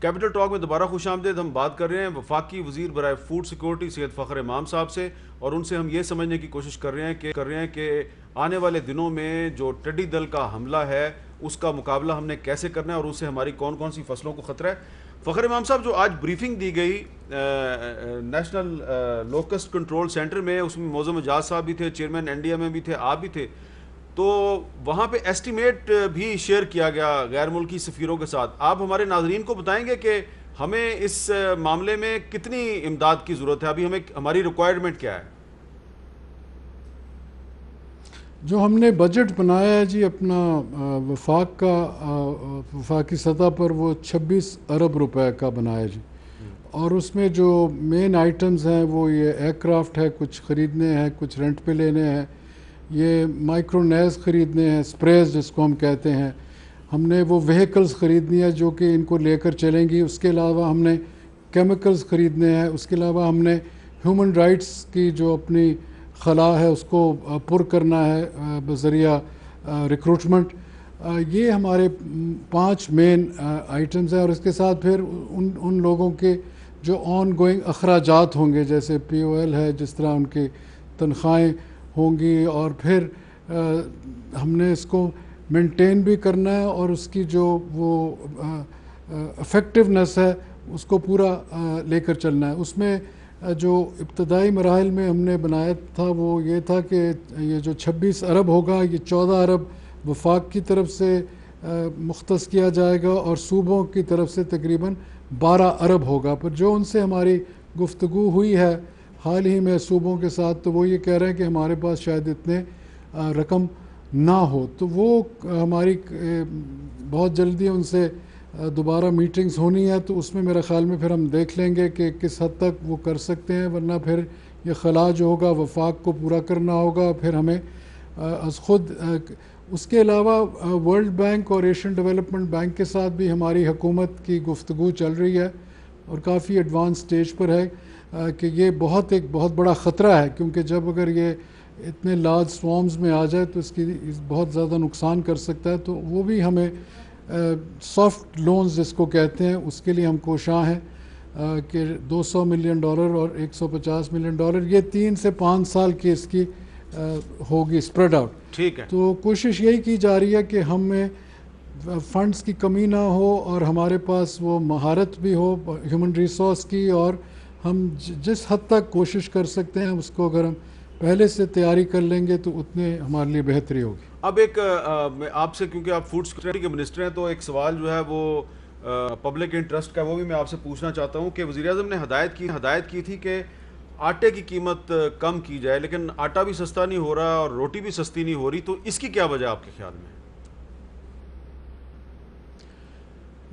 Capital talk میں دوبارہ خوش آمدید. ہم بات کر رہے ہیں وفاقی وزیر برائے فوڈ سیکورٹی سید فخر امام صاحب سے, اور ان سے ہم یہ سمجھنے کی کوشش کر رہے ہیں کہ آنے والے دنوں میں جو ٹڈی دل کا حملہ ہے اس کا مقابلہ ہم نے کیسے کرنا ہے اور اس سے ہماری کون کون سی فصلوں کو خطرہ ہے. فخر امام صاحب, جو آج بریفنگ دی گئی نیشنل لوکسٹ کنٹرول سینٹر میں, اس میں موزم اجاز صاحب بھی تھے, چیئرمین این ڈی ایم اے بھی تھے, آپ بھی تھے, تو وہاں پہ ایسٹیمیٹ بھی شیئر کیا گیا غیر ملکی سفیروں کے ساتھ. آپ ہمارے ناظرین کو بتائیں گے کہ ہمیں اس معاملے میں کتنی امداد کی ضرورت ہے, ابھی ہماری ریکوائرمنٹ کیا ہے؟ جو ہم نے بجٹ بنایا ہے جی اپنا وفاق کا, وفاقی سطح پر وہ 26 ارب روپے کا بنایا جی, اور اس میں جو مین آئٹمز ہیں وہ یہ ایئر کرافٹ ہے, کچھ خریدنے ہیں, کچھ رینٹ پہ لینے ہیں, یہ مائکرونیز خریدنے ہیں, سپریز جس کو ہم کہتے ہیں, ہم نے وہ وہیکلز خریدنی ہے جو کہ ان کو لے کر چلیں گی, اس کے علاوہ ہم نے کیمیکلز خریدنے ہیں, اس کے علاوہ ہم نے ہیومن رائٹس کی جو اپنی خلا ہے اس کو پر کرنا ہے بذریعہ ریکروٹمنٹ. یہ ہمارے 5 مین آئٹمز ہیں, اور اس کے ساتھ پھر ان لوگوں کے جو آن گوئنگ اخراجات ہوں گے, جیسے پی او ایل ہے, جس طرح ان کی تنخواہیں ہوں گی, اور پھر ہم نے اس کو مینٹین بھی کرنا ہے, اور اس کی جو وہ افیکٹونیس ہے اس کو پورا لے کر چلنا ہے. اس میں جو ابتدائی مراحل میں ہم نے بنایا تھا وہ یہ تھا کہ یہ جو 26 ارب ہوگا, یہ 14 ارب وفاق کی طرف سے مختص کیا جائے گا, اور صوبوں کی طرف سے تقریباً 12 ارب ہوگا. پر جو ان سے ہماری گفتگو ہوئی ہے حال ہی میں صوبوں کے ساتھ, تو وہ یہ کہہ رہے ہیں کہ ہمارے پاس شاید اتنے رقم نہ ہو, تو وہ ہماری بہت جلدی ان سے دوبارہ میٹنگز ہونی ہے, تو اس میں میرے خیال میں پھر ہم دیکھ لیں گے کہ کس حد تک وہ کر سکتے ہیں, ورنہ پھر یہ خلا جو ہوگا وفاق کو پورا کرنا ہوگا. پھر ہمیں از خود اس کے علاوہ ورلڈ بینک اور ایشین ڈیولپمنٹ بینک کے ساتھ بھی ہماری حکومت کی گفتگو چل رہی ہے, اور کافی ایڈوانس سٹیج پر ہے کہ یہ ایک بہت بڑا خطرہ ہے, کیونکہ جب اگر یہ اتنے لارج سوارمز میں آ جائے تو اس کی بہت زیادہ نقصان کر سکتا ہے. تو وہ بھی ہمیں سافٹ لونز جس کو کہتے ہیں اس کے لیے ہم کوشاں ہیں کہ $200 ملین اور $150 ملین یہ 3 سے 5 سال کی اس کی ہوگی اسپریڈ آؤٹ. ٹھیک ہے, تو کوشش یہی کی جا رہی ہے کہ ہمیں فنڈز کی کمی نہ ہو, اور ہمارے پاس وہ مہارت بھی ہو ہیومن ریسورس کی, اور ہم جس حد تک کوشش کر سکتے ہیں اس کو اگر ہم پہلے سے تیاری کر لیں گے تو اتنے ہمارے لیے بہتری ہوگی. اب ایک آپ سے, کیونکہ آپ فوڈ سیکورٹی کے منسٹر ہیں, تو ایک سوال جو ہے وہ پبلک انٹرسٹ کا, وہ بھی میں آپ سے پوچھنا چاہتا ہوں کہ وزیر اعظم نے ہدایت کی تھی کہ آٹے کی قیمت کم کی جائے, لیکن آٹا بھی سستا نہیں ہو رہا اور روٹی بھی سستی نہیں ہو رہی, تو اس کی کیا وجہ آپ کے خیال میں؟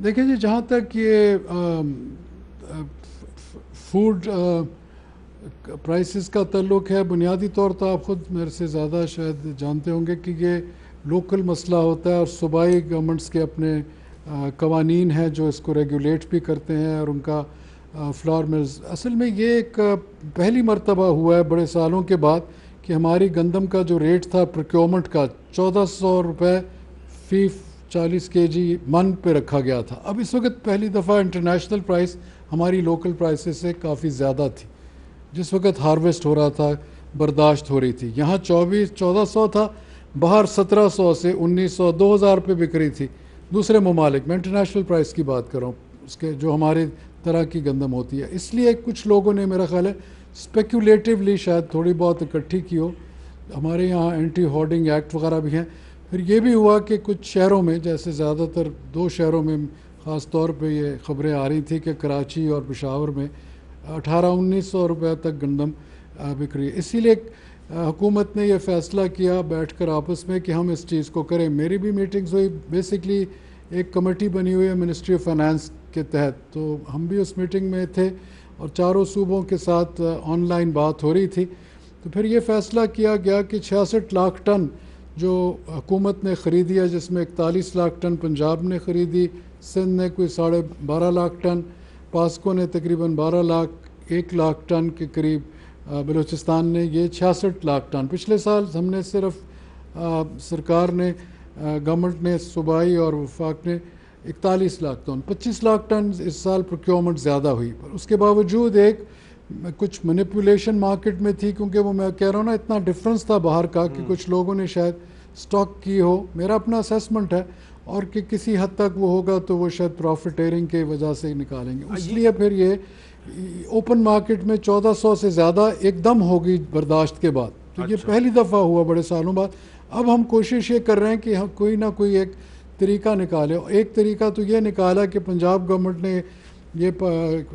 دیکھیں جی, جہاں تک یہ فوڈ پرائسز کا تعلق ہے, بنیادی طور پر آپ خود میرے سے زیادہ شاید جانتے ہوں گے کہ یہ لوکل مسئلہ ہوتا ہے, اور صوبائی گورنمنٹس کے اپنے قوانین ہیں جو اس کو ریگولیٹ بھی کرتے ہیں, اور ان کا فلور ملز. اصل میں یہ ایک پہلی مرتبہ ہوا ہے بڑے سالوں کے بعد کہ ہماری گندم کا جو ریٹ تھا پروکیورمنٹ کا 1400 روپے فی 40 kg من پہ رکھا گیا تھا. اب اس وقت پہلی دفعہ انٹرنیشنل پرائس ہماری لوکل پرائسز سے کافی زیادہ تھی, جس وقت ہارویسٹ ہو رہا تھا, برداشت ہو رہی تھی. یہاں 1400 تھا, باہر 1700 سے 1900 2000 پہ بک رہی تھی دوسرے ممالک میں. انٹرنیشنل پرائس کی بات کر رہا ہوں, اس کے جو ہمارے طرح کی گندم ہوتی ہے. اس لیے کچھ لوگوں نے میرا خیال ہے اسپیکولیٹیولی شاید تھوڑی بہت اکٹھی کی ہو. ہمارے یہاں اینٹی ہارڈنگ ایکٹ وغیرہ بھی ہیں. پھر یہ بھی ہوا کہ کچھ شہروں میں, جیسے زیادہ تر 2 شہروں میں خاص طور پہ یہ خبریں آ رہی تھیں کہ کراچی اور پشاور میں 1800-1900 روپے تک گندم بک رہی ہے. اسی لیے حکومت نے یہ فیصلہ کیا بیٹھ کر آپس میں کہ ہم اس چیز کو کریں. میری بھی میٹنگز ہوئی, بیسکلی ایک کمیٹی بنی ہوئی ہے منسٹری آف فائنانس کے تحت, تو ہم بھی اس میٹنگ میں تھے, اور چاروں صوبوں کے ساتھ آن لائن بات ہو رہی تھی. تو پھر یہ فیصلہ کیا گیا کہ 66 لاکھ ٹن جو حکومت نے خریدی ہے, جس میں 41 لاکھ ٹن پنجاب نے خریدی, سندھ نے کوئی 12.5 لاکھ ٹن, پاسکو نے تقریباً 1 لاکھ ٹن کے قریب, بلوچستان نے یہ 66 لاکھ ٹن. پچھلے سال ہم نے صرف سرکار نے, گورنمنٹ نے, صوبائی اور وفاق نے 41 लाख टन, 25 लाख टन इस साल प्रोक्योरमेंट ज़्यादा हुई। पर उसके बावजूद एक कुछ मैनिपुलेशन मार्केट में थी, क्योंकि वो मैं कह रहा हूँ ना, इतना डिफरेंस था बाहर का कि कुछ लोगों ने शायद स्टॉक की हो, मेरा अपना असेसमेंट है, और कि किसी हद तक वो होगा तो वो शायद प्रॉफिटेरिंग के वजह से निकालेंगे। इसलिए फिर ये ओपन मार्केट में 1400 से ज़्यादा एकदम होगी बर्दाश्त के बाद। तो ये पहली दफ़ा हुआ बड़े सालों बाद। अब हम कोशिश ये कर रहे हैं कि हम कोई ना कोई एक तरीका निकाले। एक तरीका तो ये निकाला कि पंजाब गवर्नमेंट ने ये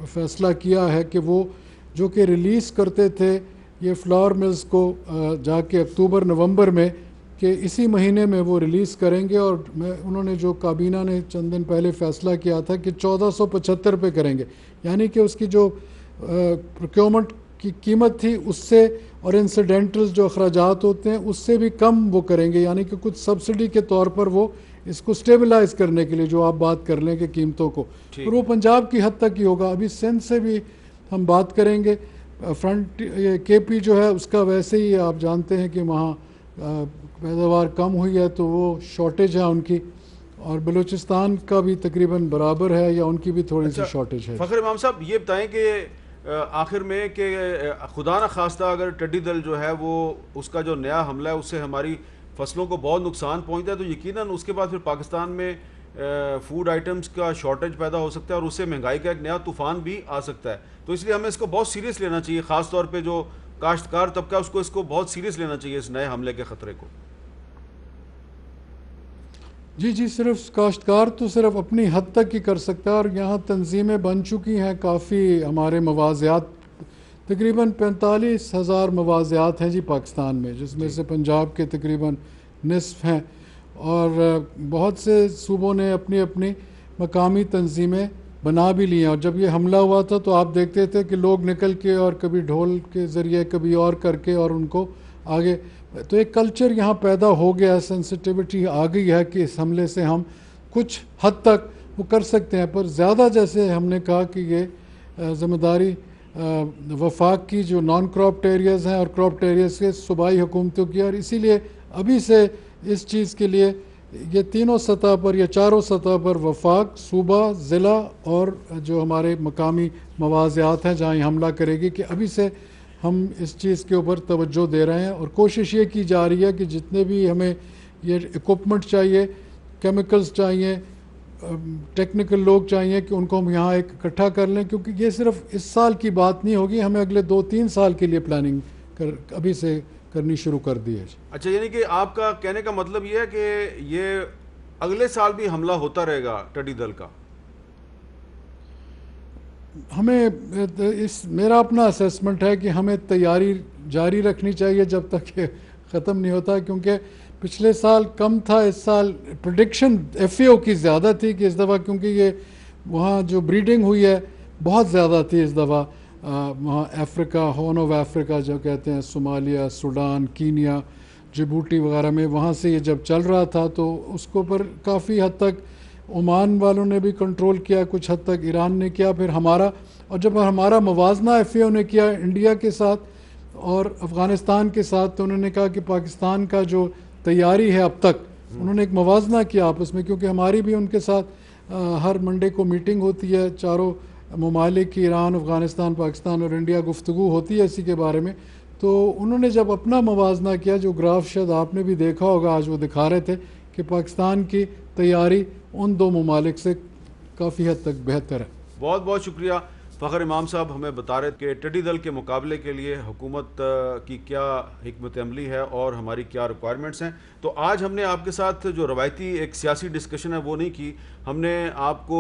फैसला किया है कि वो जो कि रिलीज़ करते थे ये फ्लावर मिल्स को जाके अक्टूबर नवंबर में, कि इसी महीने में वो रिलीज़ करेंगे। और उन्होंने जो काबीना ने चंद दिन पहले फ़ैसला किया था कि 1475 पे करेंगे, यानी कि उसकी जो प्रोक्योरमेंट की कीमत थी उससे और इंसिडेंटल्स जो अखराजात होते हैं उससे भी कम वो करेंगे, यानी कि कुछ सब्सिडी के तौर पर वो इसको स्टेबलाइज करने के लिए जो आप बात कर लें कि कीमतों को, पर वो पंजाब की हद तक ही होगा। अभी सिंध से भी हम बात करेंगे। फ्रंट केपी जो है उसका वैसे ही आप जानते हैं कि वहाँ पैदावार कम हुई है तो वो शॉर्टेज है उनकी, और बलूचिस्तान का भी तकरीबन बराबर है या उनकी भी थोड़ी सी शॉर्टेज है। फ़खर इमाम साहब ये बताएं कि आखिर में कि खुदा न खास्ता अगर टिड्डी दल जो है वो उसका जो नया हमला है उससे हमारी फसलों को बहुत नुकसान पहुंचता है, तो यकीनन उसके बाद फिर पाकिस्तान में फूड आइटम्स का शॉर्टेज पैदा हो सकता है और उससे महंगाई का एक नया तूफ़ान भी आ सकता है। तो इसलिए हमें इसको बहुत सीरियस लेना चाहिए, ख़ास तौर पे जो काश्तकार तबका उसको इसको बहुत सीरियस लेना चाहिए, इस नए हमले के ख़तरे को। जी, सिर्फ काश्तकार तो सिर्फ अपनी हद तक ही कर सकता है, और यहाँ तंजीमें बन चुकी हैं काफ़ी। हमारे मवाज़ियात तकरीबन 45,000 मवाज़ियात हैं जी पाकिस्तान में, जिसमें से पंजाब के तकरीबन निस्फ हैं, और बहुत से सूबों ने अपनी अपनी मकामी तंजीमें बना भी ली हैं। और जब ये हमला हुआ था तो आप देखते थे कि लोग निकल के और कभी ढोल के ज़रिए कभी और करके और उनको आगे, तो एक कल्चर यहाँ पैदा हो गया, सेंसिटिविटी आ गई है कि इस हमले से हम कुछ हद तक वो कर सकते हैं। पर ज़्यादा जैसे हमने कहा कि ये ज़िम्मेदारी वफाक की जो नॉन क्रॉप्ड एरियाज़ हैं और क्रॉप्ड एरियाज़ के सूबाई हुकूमतों की, और इसीलिए अभी से इस चीज़ के लिए ये तीनों सतह पर या चारों सतह पर वफाक, सूबा, ज़िला और जो हमारे मकामी मवाज़ियात हैं जहाँ हमला करेगी, कि अभी से हम इस चीज़ के ऊपर तवज्जो दे रहे हैं। और कोशिश ये की जा रही है कि जितने भी हमें ये इक्विपमेंट चाहिए, केमिकल्स चाहिए, टेक्निकल लोग चाहिए, कि उनको हम यहाँ एक इकट्ठा कर लें, क्योंकि ये सिर्फ इस साल की बात नहीं होगी, हमें अगले 2-3 साल के लिए प्लानिंग अभी से करनी शुरू कर दी है। अच्छा, यानी कि आपका कहने का मतलब ये है कि ये अगले साल भी हमला होता रहेगा टिड्डी दल का? हमें मेरा अपना असेसमेंट है कि हमें तैयारी जारी रखनी चाहिए जब तक ये ख़त्म नहीं होता, क्योंकि पिछले साल कम था, इस साल प्रेडिक्शन FAO की ज़्यादा थी कि इस दफ़ा, क्योंकि ये वहाँ जो ब्रीडिंग हुई है बहुत ज़्यादा थी इस दफ़ा, वहाँ अफ्रीका, हॉर्न ऑफ अफ्रीका जो कहते हैं, सोमालिया, सूडान, कीनिया, जिबूटी वगैरह में, वहाँ से ये जब चल रहा था तो उसको पर काफ़ी हद तक ओमान वालों ने भी कंट्रोल किया, कुछ हद तक ईरान ने किया, फिर हमारा, और जब हमारा मुवाजना FAO ने किया इंडिया के साथ और अफ़गानिस्तान के साथ, तो उन्होंने कहा कि पाकिस्तान का जो तैयारी है अब तक, उन्होंने एक मुवाजना किया आपस में, क्योंकि हमारी भी उनके साथ हर मंडे को मीटिंग होती है, चारों ममालिक की, ईरान, अफ़गानिस्तान, पाकिस्तान और इंडिया, गुफ्तगू होती है इसी के बारे में। तो उन्होंने जब अपना मुवाजना किया, जो ग्राफ शायद आपने भी देखा होगा, आज वो दिखा रहे थे कि पाकिस्तान की तैयारी उन दो ममालिक से काफ़ी हद तक बेहतर है। बहुत बहुत शुक्रिया फ़खर इमाम साहब, हमें बता रहे कि टिड्डी दल के मुकाबले के लिए हुकूमत की क्या हिकमत अमली है और हमारी क्या रिक्वायरमेंट्स हैं। तो आज हमने आपके साथ जो रवायती एक सियासी डिस्कशन है वो नहीं की, हमने आपको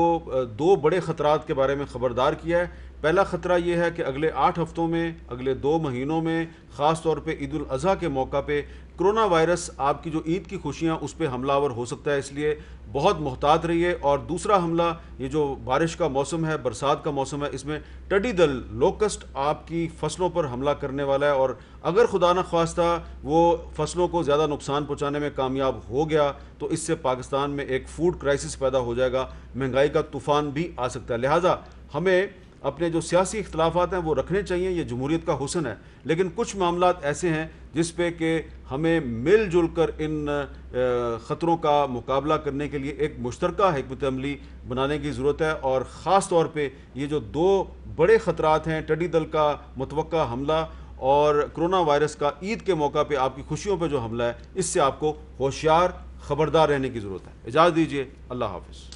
2 बड़े ख़तरात के बारे में ख़बरदार किया है। पहला ख़तरा ये है कि अगले 8 हफ्तों में, अगले 2 महीनों में, ख़ास तौर पे ईद उल अज़हा के मौका पे कोरोना वायरस आपकी जो ईद की खुशियाँ उस पर हमलावर हो सकता है, इसलिए बहुत मुहतात रहिए। और दूसरा हमला, ये जो बारिश का मौसम है, बरसात का मौसम है, इसमें टिड्डी दल लोकस्ट आपकी फसलों पर हमला करने वाला है, और अगर खुदा न ख्वास्ता वो फसलों को ज़्यादा नुकसान पहुँचाने में कामयाब हो गया तो इससे पाकिस्तान में एक फूड क्राइसिस पैदा हो जाएगा, महंगाई का तूफ़ान भी आ सकता है। लिहाजा हमें اپنے جو سیاسی اختلافات ہیں وہ رکھنے چاہیے، یہ جمہوریت کا حسن ہے، لیکن کچھ معاملات ایسے ہیں جس پہ کہ ہمیں مل جل کر ان خطروں کا مقابلہ کرنے کے لیے ایک مشترکہ حکمت عملی بنانے کی ضرورت ہے، اور خاص طور پہ یہ جو دو بڑے خطرات ہیں، ٹڈی دل کا متوقع حملہ اور کرونا وائرس کا عید کے موقع پہ آپ کی خوشیوں پہ جو حملہ ہے، اس سے آپ کو ہوشیار خبردار رہنے کی ضرورت ہے۔ اجازت دیجیے، اللہ حافظ۔